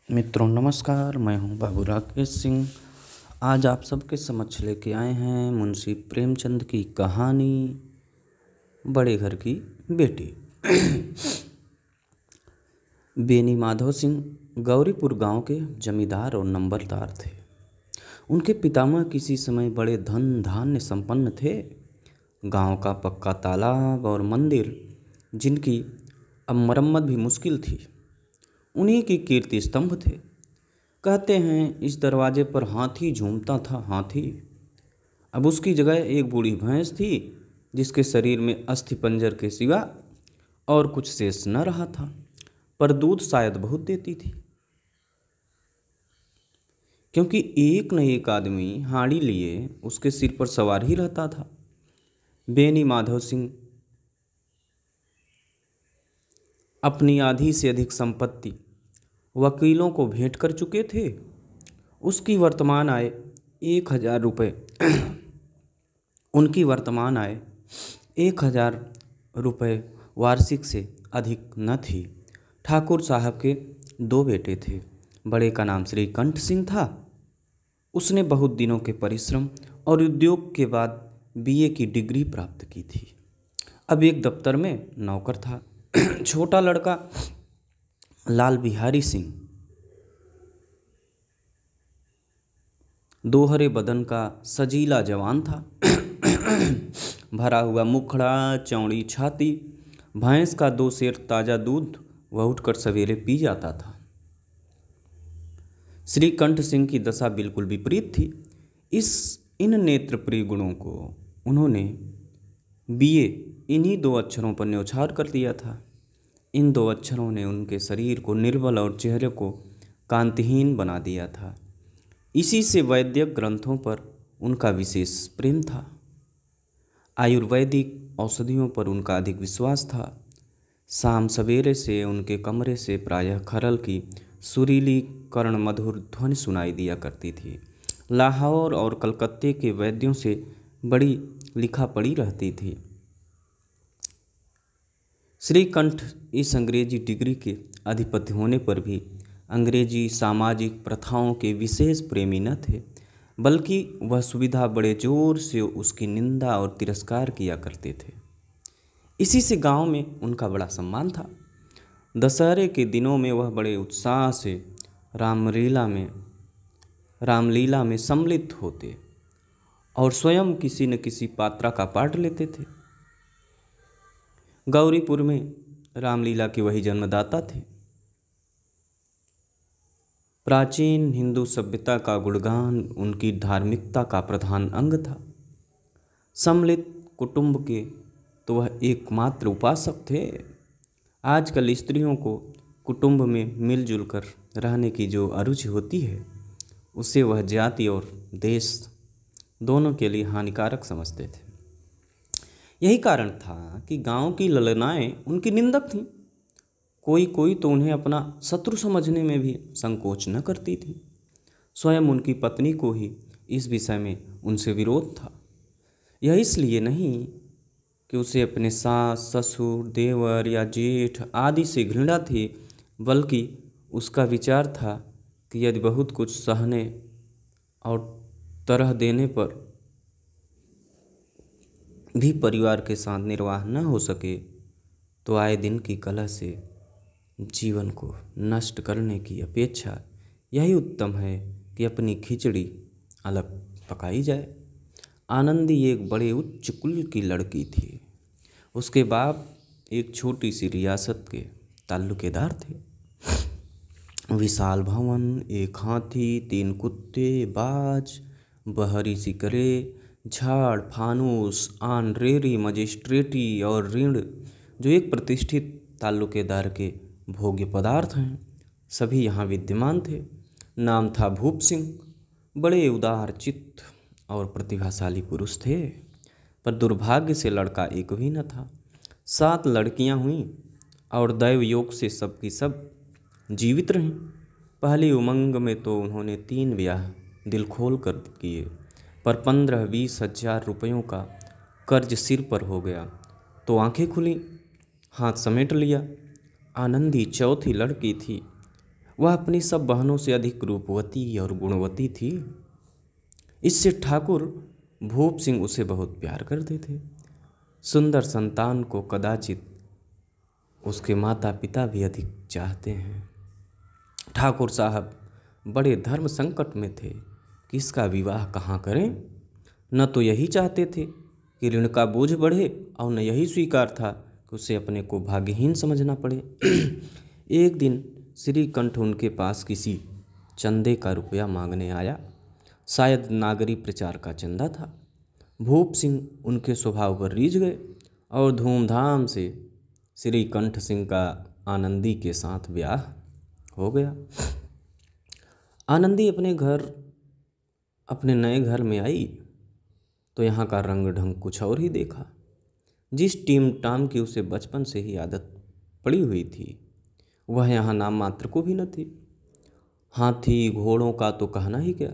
मित्रों नमस्कार, मैं हूं बाबू राकेश सिंह। आज आप सबके समक्ष लेके आए हैं मुंशी प्रेमचंद की कहानी बड़े घर की बेटी। बेनी माधव सिंह गौरीपुर गांव के जमींदार और नंबरदार थे। उनके पितामह किसी समय बड़े धन धान्य संपन्न थे। गांव का पक्का तालाब और मंदिर, जिनकी अब मरम्मत भी मुश्किल थी, उन्हीं की कीर्ति स्तंभ थे। कहते हैं इस दरवाजे पर हाथी झूमता था, हाथी। अब उसकी जगह एक बूढ़ी भैंस थी, जिसके शरीर में अस्थि पंजर के सिवा और कुछ शेष न रहा था, पर दूध शायद बहुत देती थी, क्योंकि एक न एक आदमी हाड़ी लिए उसके सिर पर सवार ही रहता था। बेनी माधव सिंह अपनी आधी से अधिक संपत्ति वकीलों को भेंट कर चुके थे। उसकी वर्तमान आय 1,000 रुपये उनकी वर्तमान आय 1,000 रुपये वार्षिक से अधिक न थी। ठाकुर साहब के 2 बेटे थे। बड़े का नाम श्री कंठ सिंह था। उसने बहुत दिनों के परिश्रम और उद्योग के बाद बीए की डिग्री प्राप्त की थी। अब एक दफ्तर में नौकर था। छोटा लड़का लाल बिहारी सिंह दोहरे बदन का सजीला जवान था। भरा हुआ मुखड़ा, चौड़ी छाती, भैंस का 2 सेर ताज़ा दूध वह उठकर सवेरे पी जाता था। श्री कंठ सिंह की दशा बिल्कुल विपरीत थी। इन नेत्रप्रिय गुणों को उन्होंने बीए इन्हीं 2 अक्षरों पर न्यौछावर कर दिया था। इन 2 अक्षरों ने उनके शरीर को निर्बल और चेहरे को कांतिहीन बना दिया था। इसी से वैद्यक ग्रंथों पर उनका विशेष प्रेम था। आयुर्वेदिक औषधियों पर उनका अधिक विश्वास था। शाम सवेरे से उनके कमरे से प्रायः खरल की सुरीली कर्ण मधुर ध्वनि सुनाई दिया करती थी। लाहौर और कलकत्ते के वैद्यों से बड़ी लिखा पड़ी रहती थी। श्रीकंठ इस अंग्रेजी डिग्री के अधिपति होने पर भी अंग्रेजी सामाजिक प्रथाओं के विशेष प्रेमी न थे, बल्कि वह सुविधा बड़े जोर से उसकी निंदा और तिरस्कार किया करते थे। इसी से गांव में उनका बड़ा सम्मान था। दशहरे के दिनों में वह बड़े उत्साह से रामलीला में सम्मिलित होते और स्वयं किसी न किसी पात्रा का पाठ लेते थे। गौरीपुर में रामलीला के वही जन्मदाता थे। प्राचीन हिंदू सभ्यता का गुणगान उनकी धार्मिकता का प्रधान अंग था। सम्मिलित कुटुंब के तो वह एकमात्र उपासक थे। आजकल स्त्रियों को कुटुंब में मिलजुल कर रहने की जो अरुचि होती है, उसे वह जाति और देश दोनों के लिए हानिकारक समझते थे। यही कारण था कि गांव की ललनाएं उनकी निंदक थीं। कोई तो उन्हें अपना शत्रु समझने में भी संकोच न करती थी। स्वयं उनकी पत्नी को ही इस विषय में उनसे विरोध था। यह इसलिए नहीं कि उसे अपने सास, ससुर, देवर या जेठ आदि से घृणा थी, बल्कि उसका विचार था कि यदि बहुत कुछ सहने और तरह देने पर भी परिवार के साथ निर्वाह न हो सके, तो आए दिन की कलह से जीवन को नष्ट करने की अपेक्षा यही उत्तम है कि अपनी खिचड़ी अलग पकाई जाए। आनंदी एक बड़े उच्च कुल की लड़की थी। उसके बाप एक छोटी सी रियासत के ताल्लुकेदार थे। विशाल भवन, एक हाथी, 3 कुत्ते, बाज, बहरी सिकरे, झाड़, फानूस, आनरेरी, मजिस्ट्रेटी और ऋण, जो एक प्रतिष्ठित ताल्लुकेदार के भोग्य पदार्थ हैं, सभी यहाँ विद्यमान थे। नाम था भूप सिंह। बड़े उदार चित्त और प्रतिभाशाली पुरुष थे, पर दुर्भाग्य से लड़का एक भी न था। 7 लड़कियाँ हुईं और दैव योग से सबकी सब जीवित रहीं। पहली उमंग में तो उन्होंने 3 ब्याह दिल खोल कर किए, पर 15-20 हजार रुपयों का कर्ज सिर पर हो गया तो आंखें खुली, हाथ समेट लिया। आनंदी चौथी लड़की थी। वह अपनी सब बहनों से अधिक रूपवती और गुणवती थी। इससे ठाकुर भूप सिंह उसे बहुत प्यार करते थे। सुंदर संतान को कदाचित उसके माता पिता भी अधिक चाहते हैं। ठाकुर साहब बड़े धर्म संकट में थे कि इसका विवाह कहाँ करें। न तो यही चाहते थे कि ऋण का बोझ बढ़े और न यही स्वीकार था कि उसे अपने को भाग्यहीन समझना पड़े। एक दिन श्रीकंठ उनके पास किसी चंदे का रुपया मांगने आया। शायद नागरी प्रचार का चंदा था। भूप सिंह उनके स्वभाव पर रीझ गए और धूमधाम से श्रीकंठ सिंह का आनंदी के साथ ब्याह हो गया। आनंदी अपने नए घर में आई तो यहाँ का रंग ढंग कुछ और ही देखा। जिस टीम टाम की उसे बचपन से ही आदत पड़ी हुई थी वह यहाँ नाम मात्र को भी न थी। हाथी घोड़ों का तो कहना ही क्या,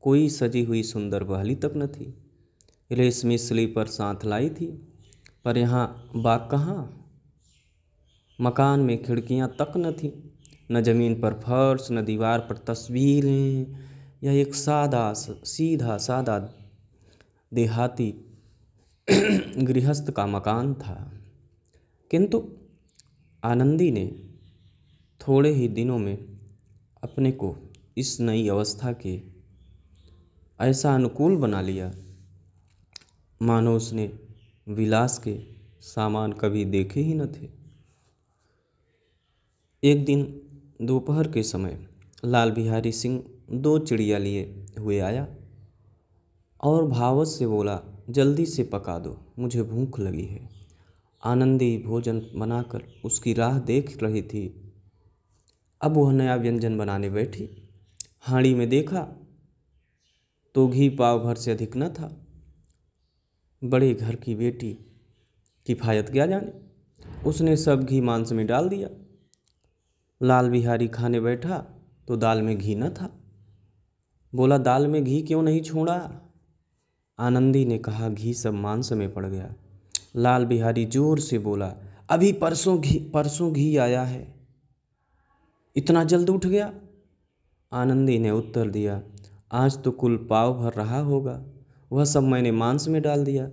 कोई सजी हुई सुंदर बहली तक न थी। रेशमी स्लीपर साथ लाई थी, पर यहाँ बाग कहाँ। मकान में खिड़कियाँ तक न थी, न जमीन पर फर्श, न दीवार पर तस्वीरें। यह एक सीधा सादा देहाती गृहस्थ का मकान था। किंतु आनंदी ने थोड़े ही दिनों में अपने को इस नई अवस्था के ऐसा अनुकूल बना लिया मानो उसने विलास के सामान कभी देखे ही न थे। एक दिन दोपहर के समय लाल बिहारी सिंह 2 चिड़िया लिए हुए आया और भावत से बोला, जल्दी से पका दो, मुझे भूख लगी है। आनंदी भोजन बनाकर उसकी राह देख रही थी। अब वह नया व्यंजन बनाने बैठी। हांडी में देखा तो घी पाव भर से अधिक न था। बड़े घर की बेटी किफायत क्या जाने, उसने सब घी मांस में डाल दिया। लाल बिहारी खाने बैठा तो दाल में घी न था। बोला, दाल में घी क्यों नहीं छोड़ा? आनंदी ने कहा, घी सब मांस में पड़ गया। लाल बिहारी जोर से बोला, अभी परसों घी आया है, इतना जल्द उठ गया? आनंदी ने उत्तर दिया, आज तो कुल पाव भर रहा होगा, वह सब मैंने मांस में डाल दिया।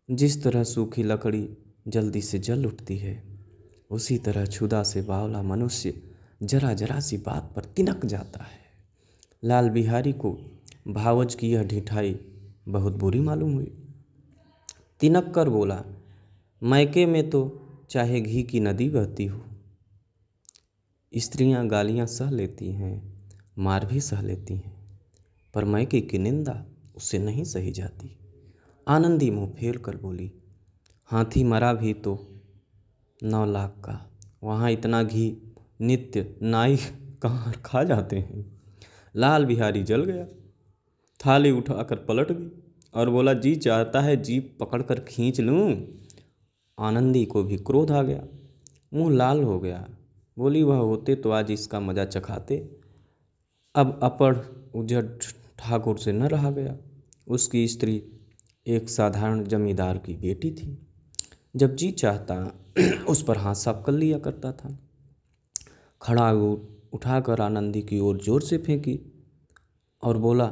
जिस तरह सूखी लकड़ी जल्दी से जल उठती है, उसी तरह क्षुधा से बावला मनुष्य जरा जरा सी बात पर तिनक जाता है। लाल बिहारी को भावज की यह ढिठाई बहुत बुरी मालूम हुई। तिनक कर बोला, मैके में तो चाहे घी की नदी बहती हो, स्त्रियां गालियां सह लेती हैं, मार भी सह लेती हैं, पर मैके की निंदा उससे नहीं सही जाती। आनंदी मुंह फेर कर बोली, हाथी मरा भी तो 9 लाख का, वहाँ इतना घी नित्य नाई कहाँ खा जाते हैं। लाल बिहारी जल गया, थाली उठाकर पलट गई और बोला, जी चाहता है जीभ पकड़कर खींच लूं। आनंदी को भी क्रोध आ गया, मुंह लाल हो गया। बोली, वह होते तो आज इसका मजा चखाते। अब अपढ़ उजड़ ठाकुर से न रहा गया। उसकी स्त्री एक साधारण जमींदार की बेटी थी। जब जी चाहता उस पर हाथ साफ कर लिया करता था। खड़ा उठाकर आनंदी की ओर जोर से फेंकी और बोला,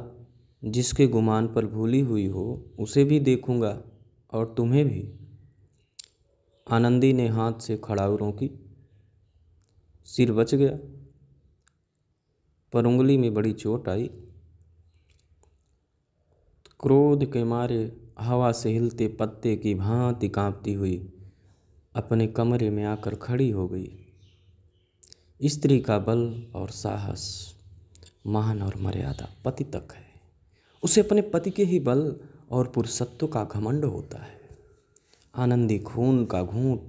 जिसके गुमान पर भूली हुई हो उसे भी देखूंगा और तुम्हें भी। आनंदी ने हाथ से खड़ाऊ रोकी, सिर बच गया, पर उंगली में बड़ी चोट आई। क्रोध के मारे हवा से हिलते पत्ते की भांति कांपती हुई अपने कमरे में आकर खड़ी हो गई। स्त्री का बल और साहस, मान और मर्यादा पति तक है। उसे अपने पति के ही बल और पुरुषत्व का घमंड होता है। आनंदी खून का घूंट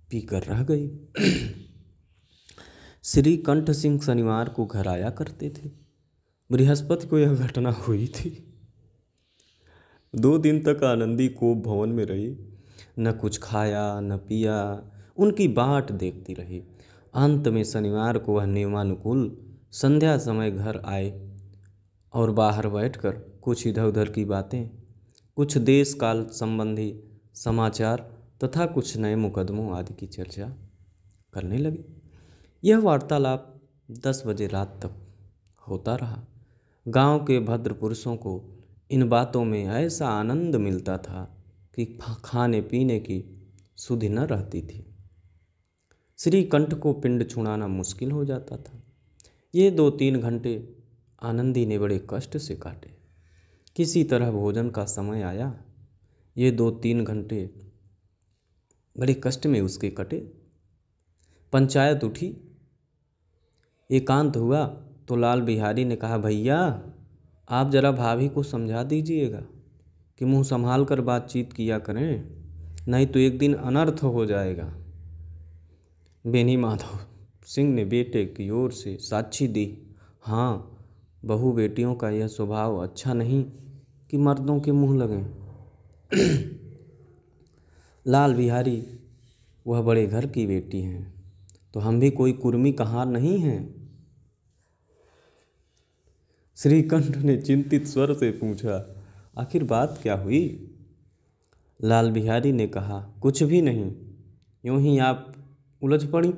पीकर रह गई। श्रीकंठ सिंह शनिवार को घर आया करते थे। बृहस्पति को यह घटना हुई थी। 2 दिन तक आनंदी कोप भवन में रही, न कुछ खाया न पिया, उनकी बाट देखती रही। अंत में शनिवार को वह नियमानुकूल संध्या समय घर आए और बाहर बैठकर कुछ इधर उधर की बातें, कुछ देश काल संबंधी समाचार तथा कुछ नए मुकदमों आदि की चर्चा करने लगे। यह वार्तालाप 10 बजे रात तक होता रहा। गांव के भद्र पुरुषों को इन बातों में ऐसा आनंद मिलता था कि खाने पीने की सुधि न रहती थी। श्रीकंठ को पिंड छुड़ाना मुश्किल हो जाता था। ये 2-3 घंटे आनंदी ने बड़े कष्ट से काटे। किसी तरह भोजन का समय आया। ये 2-3 घंटे बड़े कष्ट में उसके कटे। पंचायत उठी, एकांत हुआ तो लाल बिहारी ने कहा, भैया आप जरा भाभी को समझा दीजिएगा कि मुंह संभाल कर बातचीत किया करें, नहीं तो एक दिन अनर्थ हो जाएगा। बेनी माधव सिंह ने बेटे की ओर से साक्षी दी, हाँ बहू बेटियों का यह स्वभाव अच्छा नहीं कि मर्दों के मुंह लगें। लाल बिहारी, वह बड़े घर की बेटी हैं, तो हम भी कोई कुर्मी कहार नहीं हैं? श्रीकंठ ने चिंतित स्वर से पूछा, आखिर बात क्या हुई? लाल बिहारी ने कहा, कुछ भी नहीं, यूं ही आप उलझ पड़ी।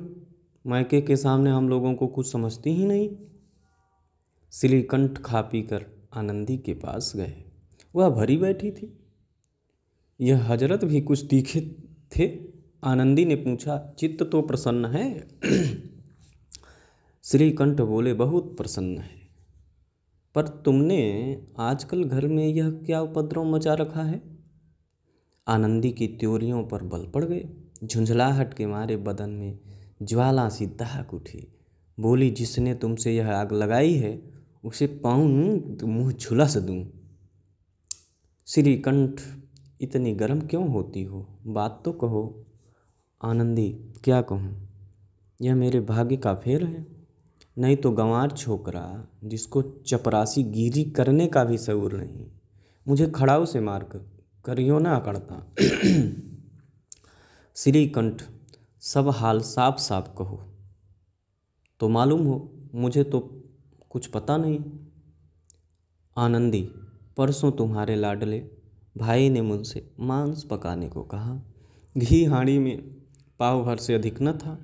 मायके के सामने हम लोगों को कुछ समझती ही नहीं। श्रीकंठ खा पी कर आनंदी के पास गए। वह भरी बैठी थी। यह हजरत भी कुछ तीखे थे। आनंदी ने पूछा, चित्त तो प्रसन्न है? श्रीकंठ बोले, बहुत प्रसन्न है, पर तुमने आजकल घर में यह क्या उपद्रव मचा रखा है? आनंदी की त्योरियों पर बल पड़ गए। झुंझलाहट के मारे बदन में ज्वाला सी दहक उठी। बोली, जिसने तुमसे यह आग लगाई है उसे पाऊं तो मुँह झुलस दूं। श्रीकंठ, इतनी गर्म क्यों होती हो? बात तो कहो। आनंदी, क्या कहूँ, यह मेरे भाग्य का फेर है। नहीं तो गंवार छोकरा जिसको चपरासी गिरी करने का भी शऊर नहीं, मुझे खड़ाऊ से मार कर करियो ना अकड़ता। श्रीकंठ, सब हाल साफ साफ कहो तो मालूम हो, मुझे तो कुछ पता नहीं। आनंदी, परसों तुम्हारे लाडले भाई ने मुझसे मांस पकाने को कहा। घी हांडी में पाव भर से अधिक न था।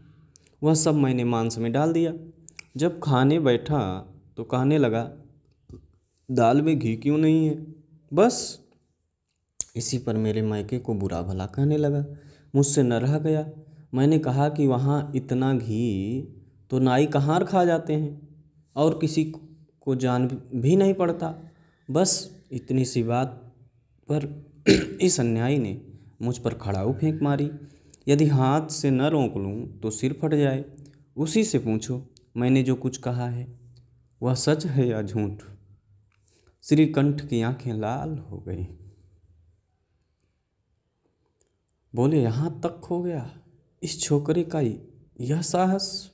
वह सब मैंने मांस में डाल दिया। जब खाने बैठा तो कहने लगा, दाल में घी क्यों नहीं है? बस इसी पर मेरे मायके को बुरा भला कहने लगा। मुझसे न रह गया। मैंने कहा कि वहाँ इतना घी तो नाई कहाँ खा जाते हैं और किसी को जान भी नहीं पड़ता। बस इतनी सी बात पर इस अन्यायी ने मुझ पर खड़ाऊ फेंक मारी। यदि हाथ से न रोक लूँ तो सिर फट जाए। उसी से पूछो मैंने जो कुछ कहा है वह सच है या झूठ। श्रीकंठ की आंखें लाल हो गई। बोले, यहाँ तक हो गया इस छोकरे का यह साहस?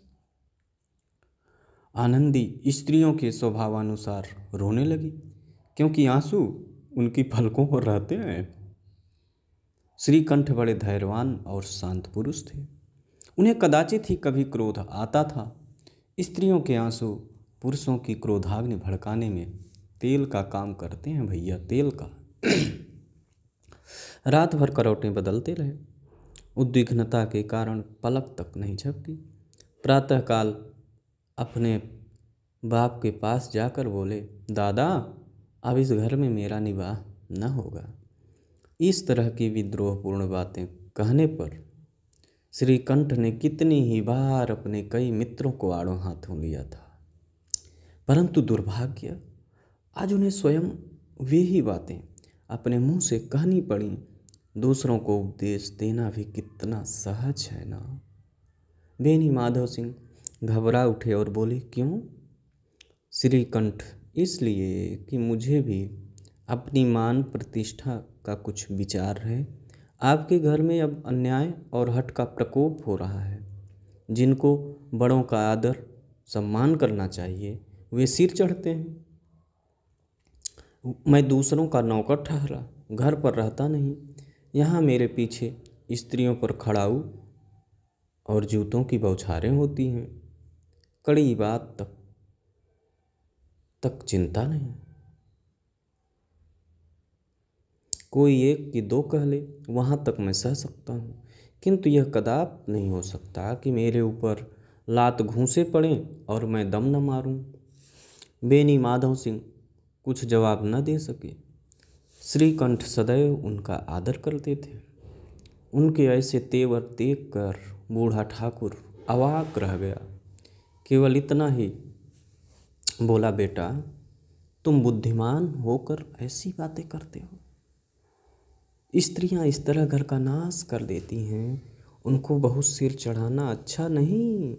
आनंदी स्त्रियों के स्वभावानुसार रोने लगी, क्योंकि आंसू उनकी पलकों पर रहते हैं। श्रीकंठ बड़े धैर्यवान और शांत पुरुष थे। उन्हें कदाचित ही कभी क्रोध आता था। स्त्रियों के आंसू पुरुषों की क्रोधाग्नि भड़काने में तेल का काम करते हैं भैया, तेल का। रात भर करवटें बदलते रहे। उद्विग्नता के कारण पलक तक नहीं झपकी। प्रातःकाल अपने बाप के पास जाकर बोले, दादा अब इस घर में मेरा निवाह न होगा। इस तरह की विद्रोहपूर्ण बातें कहने पर श्रीकंठ ने कितनी ही बार अपने कई मित्रों को आड़ों हाथों लिया था, परंतु दुर्भाग्य आज उन्हें स्वयं वे ही बातें अपने मुंह से कहनी पड़ी। दूसरों को उपदेश देना भी कितना सहज है ना। बेनी माधव सिंह घबरा उठे और बोले, क्यों? श्रीकंठ, इसलिए कि मुझे भी अपनी मान प्रतिष्ठा का कुछ विचार है। आपके घर में अब अन्याय और हठ का प्रकोप हो रहा है। जिनको बड़ों का आदर सम्मान करना चाहिए वे सिर चढ़ते हैं। मैं दूसरों का नौकर ठहरा, घर पर रहता नहीं। यहाँ मेरे पीछे स्त्रियों पर खड़ाऊ और जूतों की बौछारें होती हैं। कड़ी बात तक चिंता नहीं। कोई एक कि दो कह ले, वहाँ तक मैं सह सकता हूँ, किंतु यह कदाप नहीं हो सकता कि मेरे ऊपर लात घूंसे पड़ें और मैं दम न मारूं। बेनी माधव सिंह कुछ जवाब न दे सके। श्रीकंठ सदैव उनका आदर करते थे। उनके ऐसे तेवर देखकर बूढ़ा ठाकुर अवाक रह गया। केवल इतना ही बोला, बेटा तुम बुद्धिमान होकर ऐसी बातें करते हो। स्त्रियां इस तरह घर का नाश कर देती हैं, उनको बहुत सिर चढ़ाना अच्छा नहीं।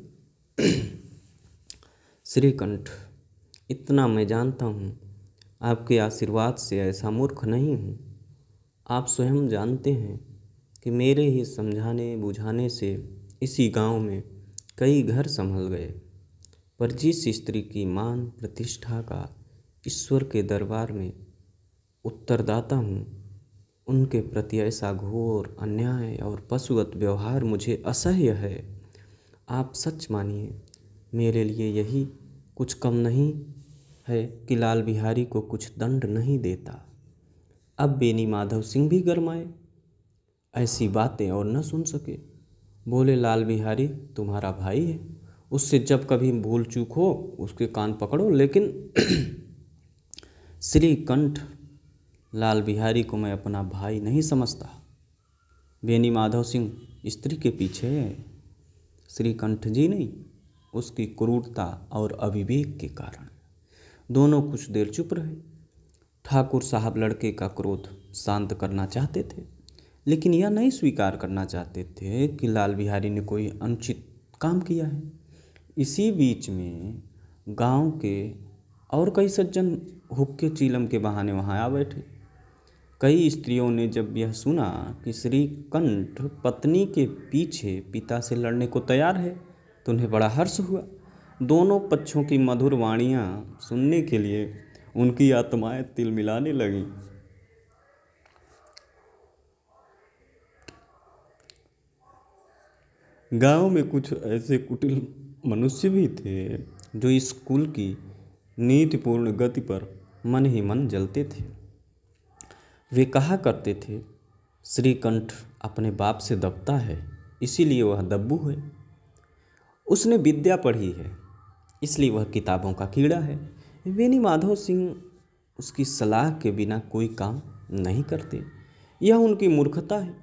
श्रीकंठ, इतना मैं जानता हूँ, आपके आशीर्वाद से ऐसा मूर्ख नहीं हूँ। आप स्वयं जानते हैं कि मेरे ही समझाने बुझाने से इसी गांव में कई घर संभल गए, पर जिस स्त्री की मान प्रतिष्ठा का ईश्वर के दरबार में उत्तरदाता हूँ, उनके प्रति ऐसा घोर अन्याय और पशुवत व्यवहार मुझे असह्य है। आप सच मानिए, मेरे लिए यही कुछ कम नहीं है कि लाल बिहारी को कुछ दंड नहीं देता। अब बेनी माधव सिंह भी गरमाए, ऐसी बातें और न सुन सके। बोले, लाल बिहारी तुम्हारा भाई है, उससे जब कभी भूल चूक हो उसके कान पकड़ो। लेकिन श्रीकंठ, लाल बिहारी को मैं अपना भाई नहीं समझता। बेनी माधव सिंह स्त्री के पीछे है, श्रीकंठ जी नहीं, उसकी क्रूरता और अविवेक के कारण। दोनों कुछ देर चुप रहे। ठाकुर साहब लड़के का क्रोध शांत करना चाहते थे, लेकिन यह नहीं स्वीकार करना चाहते थे कि लाल बिहारी ने कोई अनुचित काम किया है। इसी बीच में गांव के और कई सज्जन हुक्के चीलम के बहाने वहां आ बैठे। कई स्त्रियों ने जब यह सुना कि श्रीकंठ पत्नी के पीछे पिता से लड़ने को तैयार है तो उन्हें बड़ा हर्ष हुआ। दोनों पक्षों की मधुर वाणियाँ सुनने के लिए उनकी आत्माएं तिलमिलाने लगीं। गांव में कुछ ऐसे कुटिल मनुष्य भी थे जो स्कूल की नीतिपूर्ण गति पर मन ही मन जलते थे। वे कहा करते थे, श्रीकंठ अपने बाप से दबता है, इसीलिए वह दब्बू है। उसने विद्या पढ़ी है, इसलिए वह किताबों का कीड़ा है। बेनी माधव सिंह उसकी सलाह के बिना कोई काम नहीं करते। यह उनकी मूर्खता है।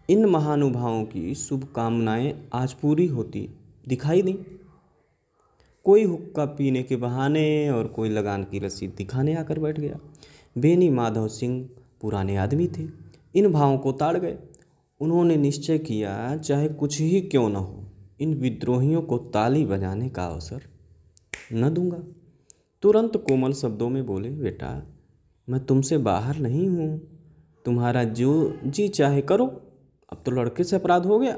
इन महानुभावों की शुभकामनाएं आज पूरी होती दिखाई दी। कोई हुक्का पीने के बहाने और कोई लगान की रसीद दिखाने आकर बैठ गया। बेनी माधव सिंह पुराने आदमी थे, इन भावों को ताड़ गए। उन्होंने निश्चय किया, चाहे कुछ ही क्यों न हो, इन विद्रोहियों को ताली बजाने का अवसर न दूंगा। तुरंत कोमल शब्दों में बोले, बेटा मैं तुमसे बाहर नहीं हूँ, तुम्हारा जो जी चाहे करो, अब तो लड़के से अपराध हो गया।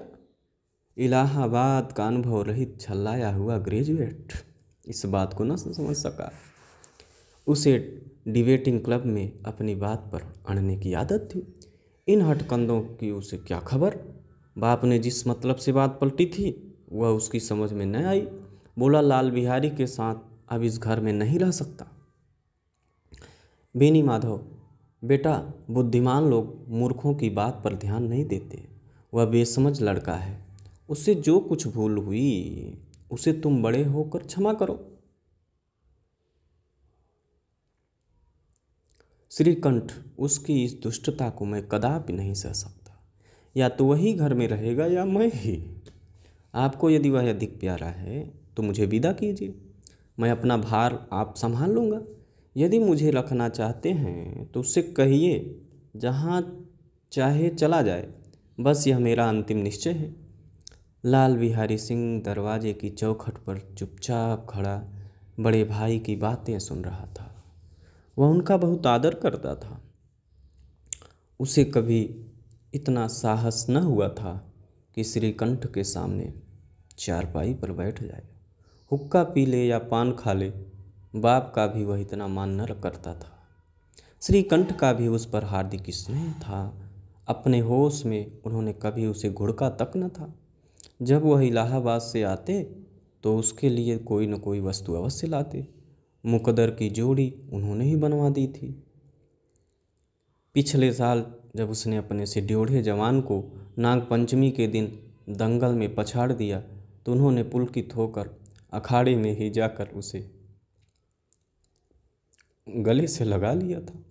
इलाहाबाद का अनुभव रहित छल्लाया हुआ ग्रेजुएट इस बात को न समझ सका। उसे डिबेटिंग क्लब में अपनी बात पर अड़ने की आदत थी। इन हटकंदों की उसे क्या खबर। बाप ने जिस मतलब से बात पलटी थी वह उसकी समझ में न आई। बोला, लाल बिहारी के साथ अब इस घर में नहीं रह सकता। बेनी माधव, बेटा बुद्धिमान लोग मूर्खों की बात पर ध्यान नहीं देते। वह बेसमझ लड़का है, उससे जो कुछ भूल हुई उसे तुम बड़े होकर क्षमा करो। श्रीकंठ, उसकी इस दुष्टता को मैं कदापि नहीं सह सकता। या तो वही घर में रहेगा या मैं ही। आपको यदि वह अधिक प्यारा है तो मुझे विदा कीजिए, मैं अपना भार आप संभाल लूँगा। यदि मुझे रखना चाहते हैं तो उससे कहिए जहाँ चाहे चला जाए, बस यह मेरा अंतिम निश्चय है। लाल बिहारी सिंह दरवाजे की चौखट पर चुपचाप खड़ा बड़े भाई की बातें सुन रहा था। वह उनका बहुत आदर करता था। उसे कभी इतना साहस न हुआ था कि श्रीकंठ के सामने चारपाई पर बैठ जाए, हुक्का पी ले या पान खा ले। बाप का भी वह इतना मान न करता था। श्रीकंठ का भी उस पर हार्दिक स्नेह था। अपने होश में उन्होंने कभी उसे घुड़का तक न था। जब वह इलाहाबाद से आते तो उसके लिए कोई न कोई वस्तु अवश्य लाते। मुकद्दर की जोड़ी उन्होंने ही बनवा दी थी। पिछले साल जब उसने अपने से ड्योढ़े जवान को नाग पंचमी के दिन दंगल में पछाड़ दिया तो उन्होंने पुलकित होकर अखाड़े में ही जाकर उसे गले से लगा लिया था।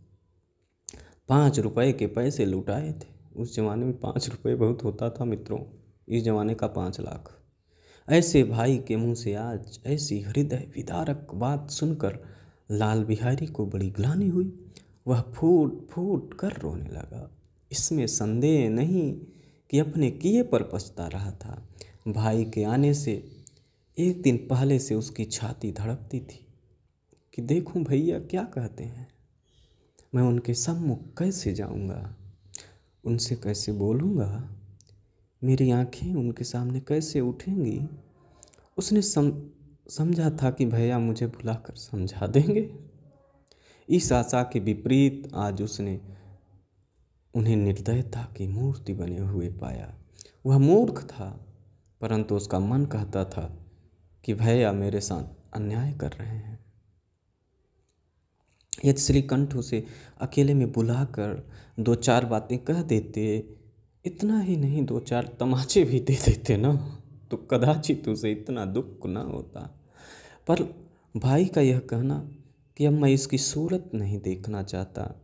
5 रुपए के पैसे लुटाए थे। उस जमाने में 5 रुपए बहुत होता था मित्रों, इस जमाने का 5 लाख। ऐसे भाई के मुंह से आज ऐसी हृदय विदारक बात सुनकर लाल बिहारी को बड़ी ग्लानि हुई। वह फूट फूट कर रोने लगा। इसमें संदेह नहीं कि अपने किए पर पछता रहा था। भाई के आने से एक दिन पहले से उसकी छाती धड़कती थी कि देखूं भैया क्या कहते हैं, मैं उनके सम्मुख कैसे जाऊंगा, उनसे कैसे बोलूंगा, मेरी आंखें उनके सामने कैसे उठेंगी। उसने समझा था कि भैया मुझे बुलाकर समझा देंगे। इस आशा के विपरीत आज उसने उन्हें निर्दयता की मूर्ति बने हुए पाया। वह मूर्ख था, परंतु उसका मन कहता था कि भैया मेरे साथ अन्याय कर रहे हैं। यदि श्रीकंठ उसे अकेले में बुलाकर 2-4 बातें कह देते, इतना ही नहीं 2-4 तमाचे भी दे देते ना, तो कदाचित उसे इतना दुख न होता। पर भाई का यह कहना कि अब मैं इसकी सूरत नहीं देखना चाहता,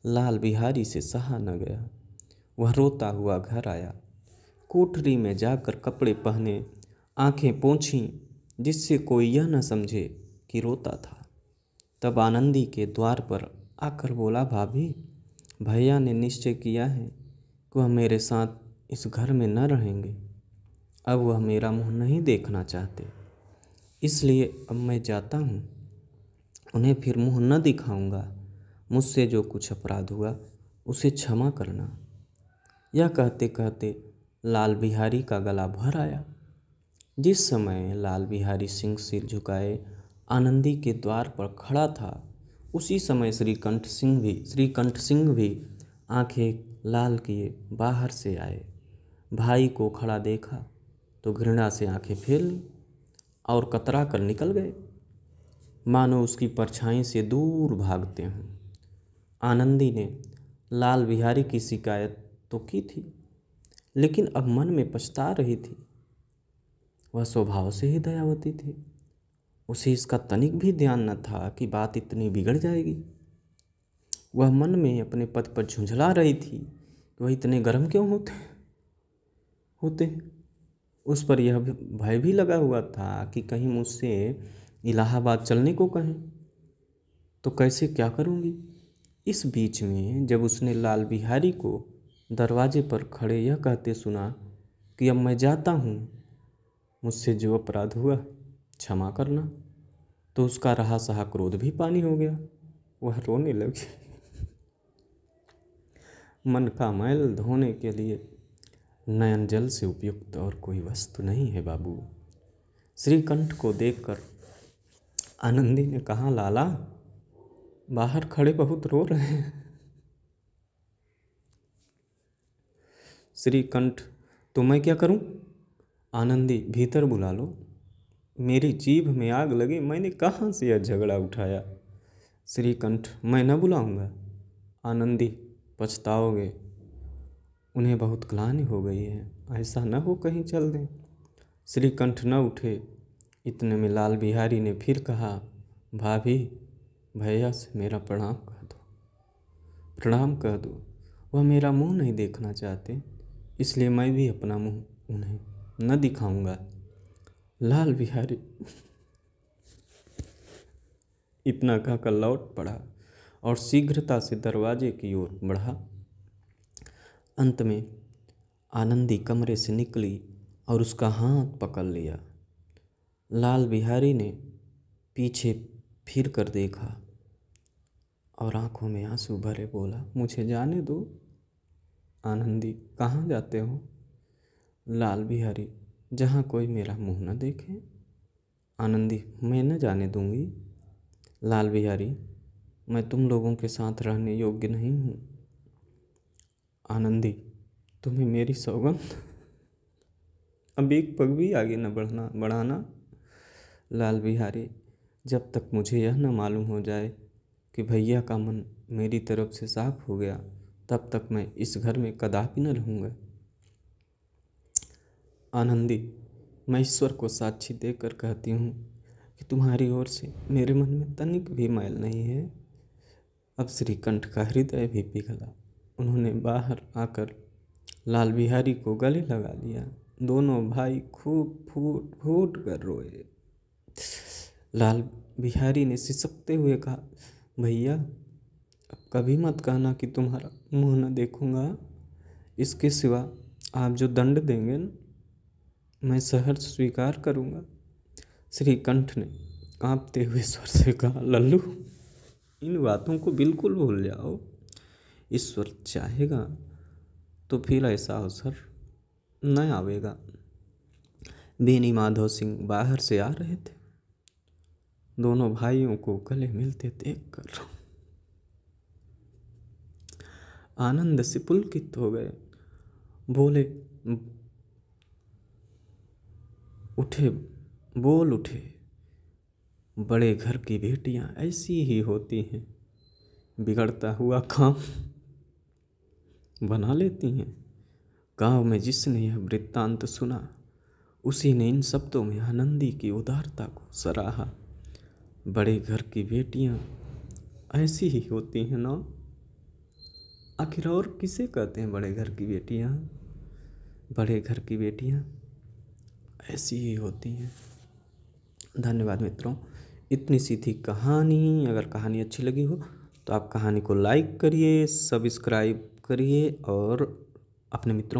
लाल बिहारी से सहा न गया। वह रोता हुआ घर आया। कोठरी में जाकर कपड़े पहने, आंखें पोंछीं, जिससे कोई यह न समझे कि रोता था। तब आनंदी के द्वार पर आकर बोला, भाभी, भैया ने निश्चय किया है कि वह मेरे साथ इस घर में न रहेंगे। अब वह मेरा मुंह नहीं देखना चाहते, इसलिए अब मैं जाता हूँ। उन्हें फिर मुंह न दिखाऊंगा। मुझसे जो कुछ अपराध हुआ उसे क्षमा करना। यह कहते कहते लाल बिहारी का गला भर आया। जिस समय लाल बिहारी सिंह सिर झुकाए आनंदी के द्वार पर खड़ा था, उसी समय श्रीकंठ सिंह भी आंखें लाल किए बाहर से आए। भाई को खड़ा देखा तो घृणा से आंखें फेर लीं और कतरा कर निकल गए, मानो उसकी परछाई से दूर भागते हों। आनंदी ने लाल बिहारी की शिकायत तो की थी, लेकिन अब मन में पछता रही थी। वह स्वभाव से ही दयावती थी। उसे इसका तनिक भी ध्यान न था कि बात इतनी बिगड़ जाएगी। वह मन में अपने पद पर झुंझला रही थी कि वह इतने गर्म क्यों होते। उस पर यह भय भी लगा हुआ था कि कहीं मुझसे इलाहाबाद चलने को कहें तो कैसे क्या करूँगी। इस बीच में जब उसने लाल बिहारी को दरवाजे पर खड़े यह कहते सुना कि अब मैं जाता हूँ, मुझसे जो अपराध हुआ क्षमा करना, तो उसका रहा सहा क्रोध भी पानी हो गया। वह रोने लगी। मन का मैल धोने के लिए नयन जल से उपयुक्त और कोई वस्तु नहीं है बाबू। श्रीकंठ को देखकर आनंदी ने कहा, लाला, बाहर खड़े बहुत रो रहे हैं। श्रीकंठ, तो मैं क्या करूं? आनंदी, भीतर बुला लो। मेरी जीभ में आग लगे, मैंने कहाँ से यह झगड़ा उठाया। श्रीकंठ, मैं न बुलाऊंगा। आनंदी, पछताओगे, उन्हें बहुत ग्लानि हो गई है, ऐसा न हो कहीं चल दें। श्रीकंठ न उठे। इतने में लाल बिहारी ने फिर कहा, भाभी, भैया से मेरा प्रणाम कह दो। वह मेरा मुंह नहीं देखना चाहते, इसलिए मैं भी अपना मुंह उन्हें न दिखाऊंगा। लाल बिहारी इतना कहकर लौट पड़ा और शीघ्रता से दरवाजे की ओर बढ़ा। अंत में आनंदी कमरे से निकली और उसका हाथ पकड़ लिया। लाल बिहारी ने पीछे फिर कर देखा और आंखों में आंसू भरे बोला, मुझे जाने दो। आनंदी, कहाँ जाते हो? लाल बिहारी, जहाँ कोई मेरा मुंह न देखे। आनंदी, मैं न जाने दूंगी। लाल बिहारी, मैं तुम लोगों के साथ रहने योग्य नहीं हूँ। आनंदी, तुम्हें मेरी सौगंध, अब एक पग भी आगे न बढ़ाना। लाल बिहारी, जब तक मुझे यह न मालूम हो जाए कि भैया का मन मेरी तरफ से साफ हो गया, तब तक मैं इस घर में कदापि न रहूँगा। आनंदी, मैं ईश्वर को साक्षी देकर कहती हूँ कि तुम्हारी ओर से मेरे मन में तनिक भी मैल नहीं है। अब श्रीकंठ का हृदय भी पिघला। उन्होंने बाहर आकर लाल बिहारी को गले लगा लिया। दोनों भाई खूब फूट फूट कर रोए। लाल बिहारी ने सिसकते हुए कहा, भैया अब कभी मत कहना कि तुम्हारा मुंह न देखूंगा। इसके सिवा आप जो दंड देंगे न, मैं सहर्ष स्वीकार करूंगा। श्रीकंठ ने कांपते हुए स्वर से कहा, लल्लू इन बातों को बिल्कुल भूल जाओ। ईश्वर चाहेगा तो फिर ऐसा अवसर न आवेगा। बेनी माधव सिंह बाहर से आ रहे थे। दोनों भाइयों को गले मिलते देखकर आनंद से पुलकित हो गए। बोल उठे, बड़े घर की बेटियां ऐसी ही होती हैं, बिगड़ता हुआ काम बना लेती हैं। गांव में जिसने यह वृत्तांत सुना उसी ने इन शब्दों में आनंदी की उदारता को सराहा। बड़े घर की बेटियां ऐसी ही होती हैं ना। आखिर और किसे कहते हैं बड़े घर की बेटियां? बड़े घर की बेटियां ऐसी ही होती हैं। धन्यवाद मित्रों। इतनी सी थी कहानी। अगर कहानी अच्छी लगी हो तो आप कहानी को लाइक करिए, सब्सक्राइब करिए और अपने मित्रों